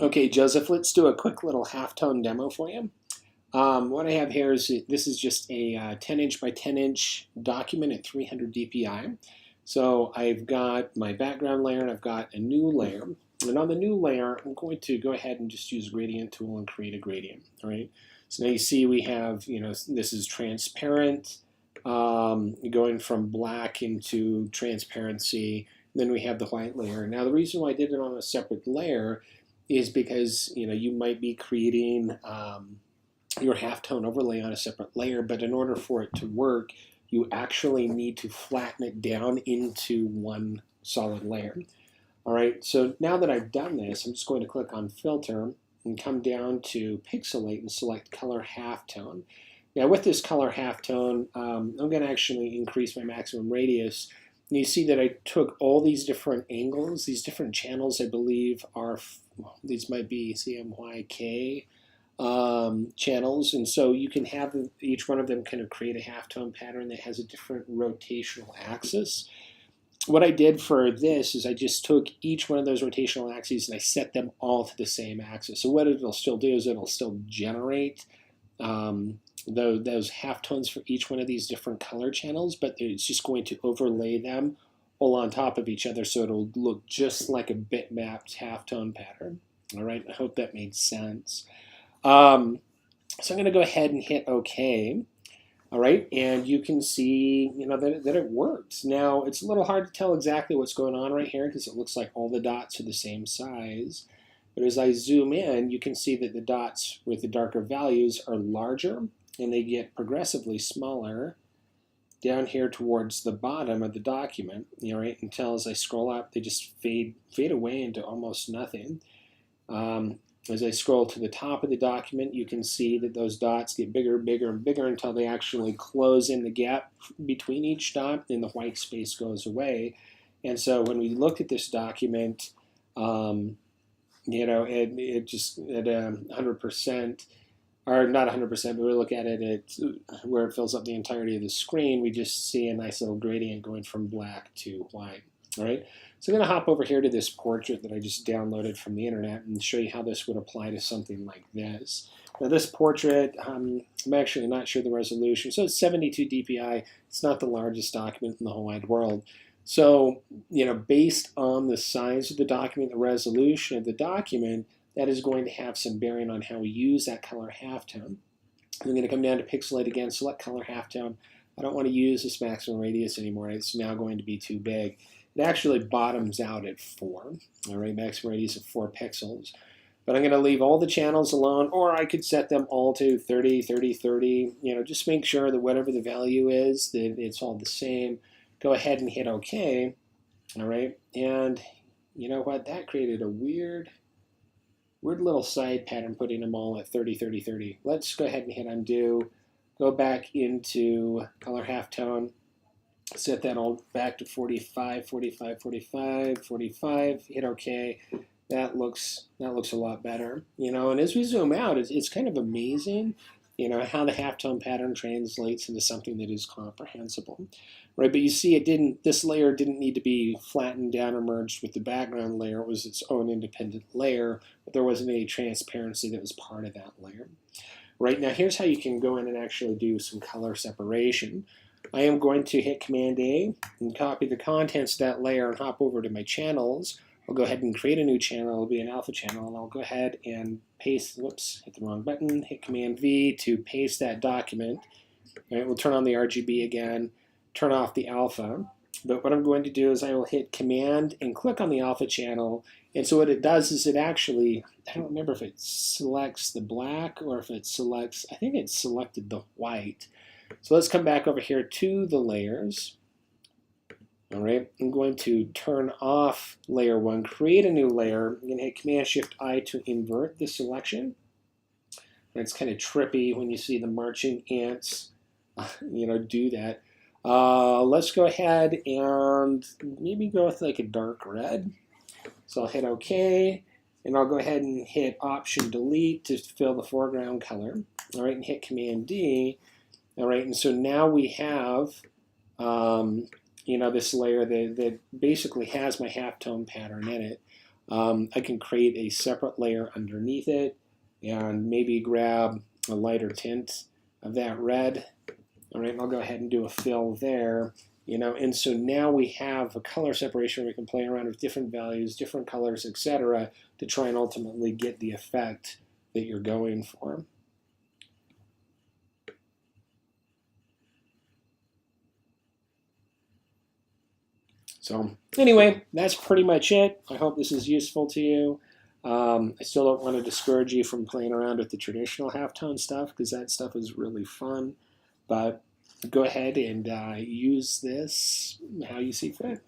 Okay, Joseph, let's do a quick little halftone demo for you. What I have here is this is just a 10 inch by 10 inch document at 300 dpi. So I've got my background layer and I've got a new layer. And on the new layer, I'm going to go ahead and just use gradient tool and create a gradient. All right. So now you see we have, this is transparent, going from black into transparency. Then we have the white layer. Now the reason why I did it on a separate layer is because you might be creating your halftone overlay on a separate layer, but in order for it to work, you actually need to flatten it down into one solid layer. All right, so now that I've done this, I'm just going to click on Filter and come down to Pixelate and select Color Halftone. Now with this color halftone, I'm going to actually increase my maximum radius. And you see that I took all these different angles, these different channels I believe are, these might be CMYK channels, and so you can have each one of them kind of create a halftone pattern that has a different rotational axis. What I did for this is I just took each one of those rotational axes and I set them all to the same axis. So what it'll still do is it'll still generate those halftones for each one of these different color channels, but it's just going to overlay them all on top of each other so it'll look just like a bitmapped halftone pattern. All right, I hope that made sense. So I'm going to go ahead and hit OK. All right, and you can see that it works. Now, it's a little hard to tell exactly what's going on right here because it looks like all the dots are the same size. But as I zoom in, you can see that the dots with the darker values are larger and they get progressively smaller down here towards the bottom of the document, right, until as I scroll up, they just fade away into almost nothing. As I scroll to the top of the document, you can see that those dots get bigger, bigger, and bigger until they actually close in the gap between each dot and the white space goes away. And so when we look at this document, it just at 100%, or not 100%, but we look at it at where it fills up the entirety of the screen, we just see a nice little gradient going from black to white. All right, so I'm going to hop over here to this portrait that I just downloaded from the internet and show you how this would apply to something like this. Now this portrait, I'm actually not sure the resolution, so it's 72 dpi. It's not the largest document in the whole wide world. So, based on the size of the document, the resolution of the document, that is going to have some bearing on how we use that color halftone. I'm going to come down to Pixelate again, select color halftone. I don't want to use this maximum radius anymore. It's now going to be too big. It actually bottoms out at 4, all right, maximum radius of 4 pixels. But I'm going to leave all the channels alone, or I could set them all to 30, 30, 30. Just make sure that whatever the value is, that it's all the same. Go ahead and hit OK, all right? And you know what? That created a weird little side pattern putting them all at 30, 30, 30. Let's go ahead and hit undo. Go back into color halftone. Set that all back to 45, 45, 45, 45. Hit OK. That looks a lot better. And as we zoom out, it's kind of amazing, how the halftone pattern translates into something that is comprehensible, right? But you see, this layer didn't need to be flattened down or merged with the background layer. It was its own independent layer, but there wasn't any transparency that was part of that layer. Right now, here's how you can go in and actually do some color separation. I am going to hit Command A and copy the contents of that layer and hop over to my channels. I'll go ahead and create a new channel. It'll be an alpha channel, and I'll go ahead and paste, whoops, hit the wrong button, hit Command V to paste that document. All right, we'll turn on the RGB again, turn off the alpha. But what I'm going to do is I will hit Command and click on the alpha channel. And so what it does is it actually, I don't remember if it selects the black or if it selects, I think it selected the white. So let's come back over here to the layers. All right, I'm going to turn off layer 1, create a new layer. I'm going to hit Command-Shift-I to invert the selection. And it's kind of trippy when you see the marching ants, do that. Let's go ahead and maybe go with like a dark red. So I'll hit OK, and I'll go ahead and hit Option-Delete to fill the foreground color. All right, and hit Command-D. All right, and so now we have this layer that basically has my halftone pattern in it. I can create a separate layer underneath it and maybe grab a lighter tint of that red. All right, I'll go ahead and do a fill there. And so now we have a color separation. We can play around with different values, different colors, etc., to try and ultimately get the effect that you're going for. So anyway, that's pretty much it. I hope this is useful to you. I still don't want to discourage you from playing around with the traditional halftone stuff, because that stuff is really fun. But go ahead and use this how you see fit.